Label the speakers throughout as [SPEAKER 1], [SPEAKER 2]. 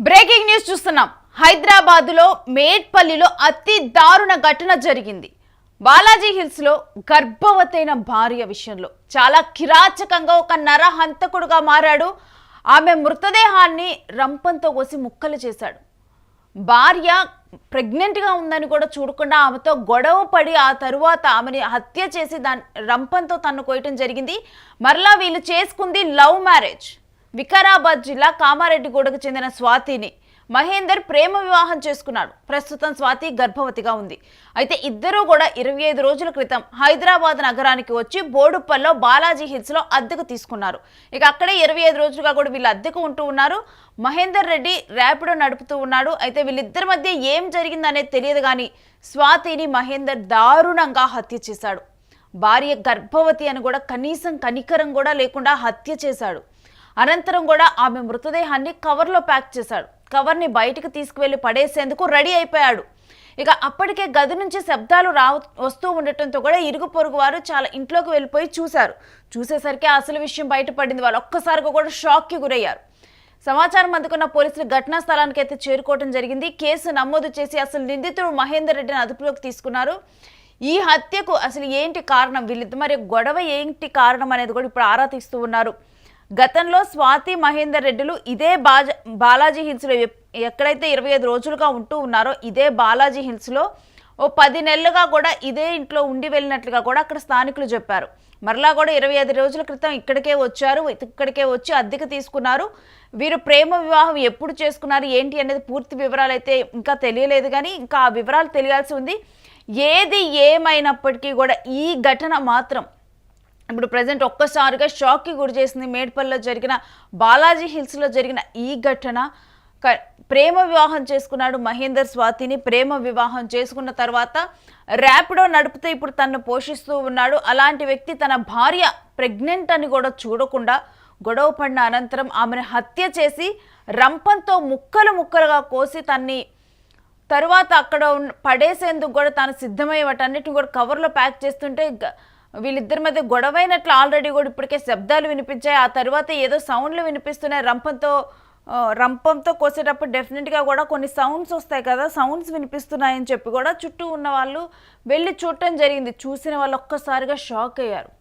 [SPEAKER 1] Breaking news చూస్తున్నాం. హైదరాబాద్లో మేడ్పల్లిలో అతి దారుణ ఘటన జరిగింది. బాలాజీ హిల్స్ లో గర్భవతైన భార్య విషయంలో చాలా కిరాచకంగా ఒక నరహంతకుడుగా మారాడు. ఆమె మృతదేహాన్ని రంపంతో కోసి ముక్కలు చేశాడు. భార్య ప్రెగ్నెంట్గా ఉందని కూడా చూడకుండా ఆమెతో గొడవ పడి ఆ తరువాత ఆమెని హత్య చేసి దాని రంపంతో తన్ను కోయటం జరిగింది. మరలా వీళ్ళు చేసుకుంది లవ్ మ్యారేజ్. వికారాబాద్ జిల్లా కామారెడ్డిగూడకు చెందిన స్వాతిని మహేందర్ ప్రేమ వివాహం చేసుకున్నాడు. ప్రస్తుతం స్వాతి గర్భవతిగా ఉంది. అయితే ఇద్దరూ కూడా 25 రోజుల క్రితం హైదరాబాద్ నగరానికి వచ్చి బోడుప్పల్లో బాలాజీ హిల్స్ లో అద్దెకు తీసుకున్నారు. ఇక అక్కడే 25 రోజులుగా కూడా వీళ్ళు అద్దెకు ఉంటూ ఉన్నారు. మహేందర్ రెడ్డి ర్యాపిడో నడుపుతూ ఉన్నాడు. అయితే వీళ్ళిద్దరి మధ్య ఏం జరిగిందనేది తెలియదు కానీ స్వాతిని మహేందర్ దారుణంగా హత్య చేశాడు. భార్య గర్భవతి అని కూడా కనీసం కనికరం కూడా లేకుండా హత్య చేశాడు. అనంతరం కూడా ఆమె మృతదేహాన్ని కవర్లో ప్యాక్ చేశాడు. కవర్ని బయటకు తీసుకువెళ్ళి పడేసేందుకు రెడీ అయిపోయాడు. ఇక అప్పటికే గది నుంచి శబ్దాలు వస్తూ ఉండటంతో కూడా ఇరుగు పొరుగు వారు చాలా ఇంట్లోకి వెళ్ళిపోయి చూసేసరికి అసలు విషయం బయటపడింది. వాళ్ళు ఒక్కసారిగా కూడా షాక్కి గురయ్యారు. సమాచారం అందుకున్న పోలీసులు ఘటనా స్థలానికి అయితే చేరుకోవడం జరిగింది. కేసు నమోదు చేసి అసలు నిందితుడు మహేందర్ రెడ్డిని అదుపులోకి తీసుకున్నారు. ఈ హత్యకు అసలు ఏంటి కారణం, వీళ్ళిద్దరి మరి గొడవ ఏంటి కారణం అనేది కూడా ఇప్పుడు ఆరా తీస్తూ ఉన్నారు. గతంలో స్వాతి మహేందర్ రెడ్డిలు ఇదే బాలాజీ హిల్స్లో ఎక్కడైతే 25 రోజులుగా ఉంటూ ఉన్నారో ఇదే బాలాజీ హిల్స్లో ఓ 10 నెలలుగా కూడా ఇదే ఇంట్లో ఉండి వెళ్ళినట్లుగా కూడా అక్కడ స్థానికులు చెప్పారు. మరలా కూడా 25 రోజుల క్రితం ఇక్కడికే వచ్చి అద్దెకు తీసుకున్నారు. వీరు ప్రేమ వివాహం ఎప్పుడు చేసుకున్నారు ఏంటి అనేది పూర్తి వివరాలు అయితే ఇంకా తెలియలేదు. కానీ ఇంకా ఆ వివరాలు తెలియాల్సి ఉంది. ఏది ఏమైనప్పటికీ కూడా ఈ ఘటన మాత్రం ఇప్పుడు ప్రజెంట్ ఒక్కసారిగా షాక్కి గురి చేసింది. మేడ్పల్లిలో జరిగిన బాలాజీ హిల్స్లో జరిగిన ఈ ఘటన. ప్రేమ వివాహం చేసుకున్నాడు మహేందర్ స్వాతిని. ప్రేమ వివాహం చేసుకున్న తర్వాత ర్యాపిడో నడుపుతూ ఇప్పుడు తనను పోషిస్తూ ఉన్నాడు. అలాంటి వ్యక్తి తన భార్య ప్రెగ్నెంట్ అని కూడా చూడకుండా గొడవ పడిన అనంతరం ఆమెను హత్య చేసి రంపంతో ముక్కలుగా కోసి తన్ని తరువాత అక్కడ పడేసేందుకు కూడా తాను సిద్ధమై వాటన్నిటిని కూడా కవర్లో ప్యాక్ చేస్తుంటే వీళ్ళిద్దరి మధ్య గొడవైనట్లు ఆల్రెడీ కూడా ఇప్పటికే శబ్దాలు వినిపించాయి. ఆ తర్వాత ఏదో సౌండ్లు వినిపిస్తున్నాయి. రంపంతో కోసేటప్పుడు డెఫినెట్గా కూడా కొన్ని సౌండ్స్ వస్తాయి కదా, సౌండ్స్ వినిపిస్తున్నాయని చెప్పి కూడా చుట్టూ ఉన్న వాళ్ళు వెళ్ళి చూడటం జరిగింది. చూసిన వాళ్ళు ఒక్కసారిగా షాక్ అయ్యారు.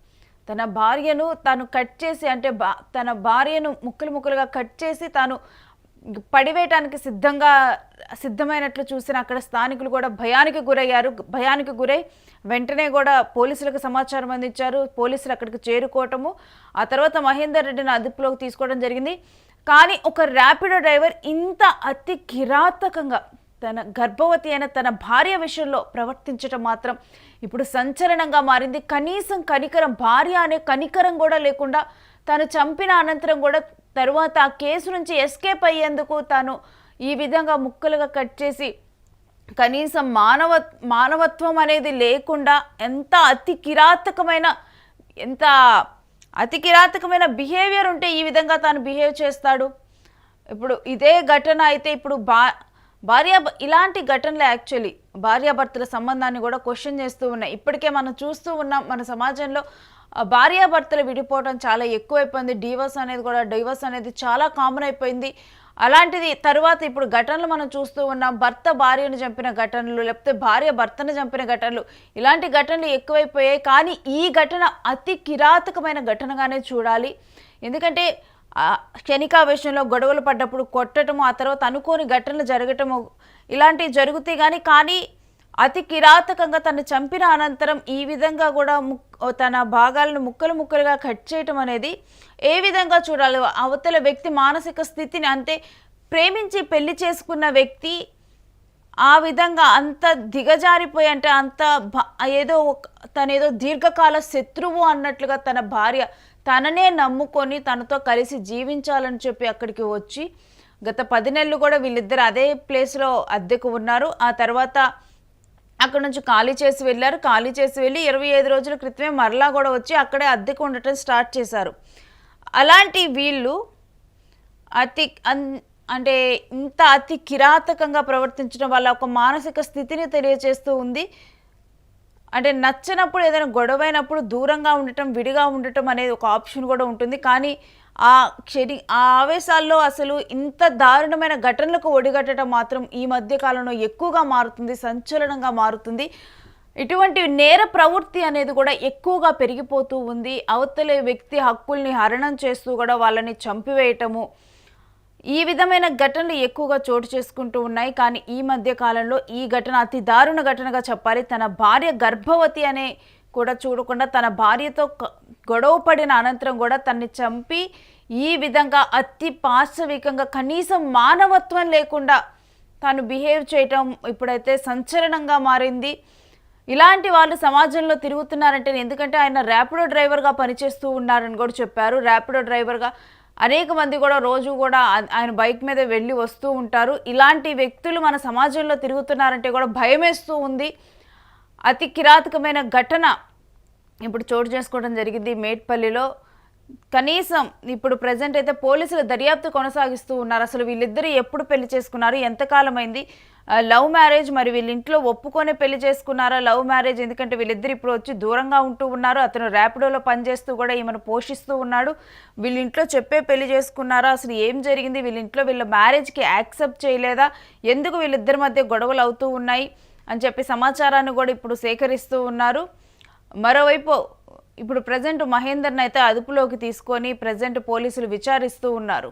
[SPEAKER 1] తన భార్యను తాను కట్ చేసి తన భార్యను ముక్కలుగా కట్ చేసి తాను పడివేయటానికి సిద్ధమైనట్లు చూసిన అక్కడ స్థానికులు కూడా భయానికి గురై వెంటనే కూడా పోలీసులకు సమాచారం అందించారు. పోలీసులు అక్కడికి చేరుకోవటము, ఆ తర్వాత మహేందర్ రెడ్డిని అదుపులోకి తీసుకోవడం జరిగింది. కానీ ఒక ర్యాపిడో డ్రైవర్ ఇంత అతి కిరాతకంగా తన గర్భవతి అయిన తన భార్య విషయంలో ప్రవర్తించడం మాత్రం ఇప్పుడు సంచలనంగా మారింది. కనీసం కనికరం, భార్య అనే కనికరం కూడా లేకుండా తాను చంపిన అనంతరం కూడా తరువాత ఆ కేసు నుంచి ఎస్కేప్ అయ్యేందుకు తాను ఈ విధంగా ముక్కలుగా కట్ చేసి కనీసం మానవత్వం అనేది లేకుండా ఎంత అతి కిరాతకమైన బిహేవియర్ ఉంటే ఈ విధంగా తాను బిహేవ్ చేస్తాడు. ఇప్పుడు ఇదే ఘటన అయితే ఇప్పుడు ఇలాంటి ఘటనలు యాక్చువల్లీ భార్యాభర్తల సంబంధాన్ని కూడా క్వశ్చన్ చేస్తూ ఉన్నాయి. ఇప్పటికే మనం చూస్తూ ఉన్నాం మన సమాజంలో భార్యాభర్తలు విడిపోవడం చాలా ఎక్కువైపోయింది. డివోర్స్ అనేది చాలా కామన్ అయిపోయింది. అలాంటిది తరువాత ఇప్పుడు ఘటనలు మనం చూస్తూ ఉన్నాం. భర్త భార్యను చంపిన ఘటనలు, లేకపోతే భార్య భర్తను చంపిన ఘటనలు, ఇలాంటి ఘటనలు ఎక్కువైపోయాయి. కానీ ఈ ఘటన అతి కిరాతకమైన ఘటనగానే చూడాలి. ఎందుకంటే క్షణికావేశంలో గొడవలు పడ్డప్పుడు కొట్టడము, ఆ తర్వాత అనుకోని ఘటనలు జరగటము ఇలాంటివి జరుగుతాయి. కానీ అతి కిరాతకంగా తను చంపిన అనంతరం ఈ విధంగా కూడా తన భాగాలను ముక్కలుగా కట్ చేయటం అనేది ఏ విధంగా చూడాలి? అవతల వ్యక్తి మానసిక స్థితిని, అంతే ప్రేమించి పెళ్లి చేసుకున్న వ్యక్తి ఆ విధంగా అంత దిగజారిపోయి తనేదో దీర్ఘకాల శత్రువు అన్నట్లుగా తన భార్య తననే నమ్ముకొని తనతో కలిసి జీవించాలని చెప్పి అక్కడికి వచ్చి గత 10 నెలలు కూడా వీళ్ళిద్దరు అదే ప్లేస్లో అద్దెకు ఉన్నారు. ఆ తర్వాత అక్కడ నుంచి ఖాళీ చేసి వెళ్ళి 25 రోజుల క్రితమే మరలా కూడా వచ్చి అక్కడే అద్దెకు ఉండటం స్టార్ట్ చేశారు. అలాంటి వీళ్ళు ఇంత అతి కిరాతకంగా ప్రవర్తించడం వల్ల ఒక మానసిక స్థితిని తెలియజేస్తూ ఉంది. నచ్చనప్పుడు ఏదైనా గొడవైనప్పుడు దూరంగా ఉండటం, విడిగా ఉండటం అనేది ఒక ఆప్షన్ కూడా ఉంటుంది. కానీ ఆ ఆవేశాల్లో అసలు ఇంత దారుణమైన ఘటనలకు ఒడిగట్టడం మాత్రం ఈ మధ్య కాలంలో ఎక్కువగా మారుతుంది, సంచలనంగా మారుతుంది. ఇటువంటి నేర ప్రవృత్తి అనేది కూడా ఎక్కువగా పెరిగిపోతూ ఉంది. అవతలే వ్యక్తి హక్కుల్ని హరణం చేస్తూ కూడా వాళ్ళని చంపివేయటము, ఈ విధమైన ఘటనలు ఎక్కువగా చోటు చేసుకుంటూ ఉన్నాయి. కానీ ఈ మధ్య కాలంలో ఈ ఘటన అతి దారుణ ఘటనగా చెప్పాలి. తన భార్య గర్భవతి అనే కూడా చూడకుండా తన భార్యతో గొడవ పడిన అనంతరం కూడా తన్ని చంపి ఈ విధంగా అతి పాశవికంగా కనీసం మానవత్వం లేకుండా తాను బిహేవ్ చేయటం ఇప్పుడైతే సంచలనంగా మారింది. ఇలాంటి వాళ్ళు సమాజంలో తిరుగుతున్నారంటే, ఎందుకంటే ఆయన ర్యాపిడో డ్రైవర్గా పనిచేస్తూ ఉన్నారని కూడా చెప్పారు. ర్యాపిడో డ్రైవర్గా అనేక మంది కూడా రోజు కూడా ఆయన బైక్ మీద వెళ్ళి వస్తూ ఉంటారు. ఇలాంటి వ్యక్తులు మన సమాజంలో తిరుగుతున్నారంటే కూడా భయమేస్తూ ఉంది. అతి కిరాతకమైన ఘటన ఇప్పుడు చోటు చేసుకోవడం జరిగింది మేడ్పల్లిలో. కనీసం ఇప్పుడు ప్రజెంట్ అయితే పోలీసులు దర్యాప్తు కొనసాగిస్తూ ఉన్నారు. అసలు వీళ్ళిద్దరూ ఎప్పుడు పెళ్లి చేసుకున్నారు, ఎంతకాలం అయింది, లవ్ మ్యారేజ్, మరి వీళ్ళ ఇంట్లో ఒప్పుకొనే పెళ్లి చేసుకున్నారా, లవ్ మ్యారేజ్, ఎందుకంటే వీళ్ళిద్దరు ఇప్పుడు వచ్చి దూరంగా ఉంటూ ఉన్నారు. అతను ర్యాపిడోలో పనిచేస్తూ కూడా ఈమెను పోషిస్తూ ఉన్నాడు. వీళ్ళ ఇంట్లో చెప్పే పెళ్లి చేసుకున్నారా, అసలు ఏం జరిగింది, వీళ్ళ ఇంట్లో వీళ్ళ మ్యారేజ్కి యాక్సెప్ట్ చేయలేదా, ఎందుకు వీళ్ళిద్దరి మధ్య గొడవలు అవుతూ ఉన్నాయి అని చెప్పి సమాచారాన్ని కూడా ఇప్పుడు సేకరిస్తూ ఉన్నారు. మరోవైపు ఇప్పుడు ప్రజెంట్ మహేందర్ని అయితే అదుపులోకి తీసుకొని ప్రజెంట్ పోలీసులు విచారిస్తూ ఉన్నారు.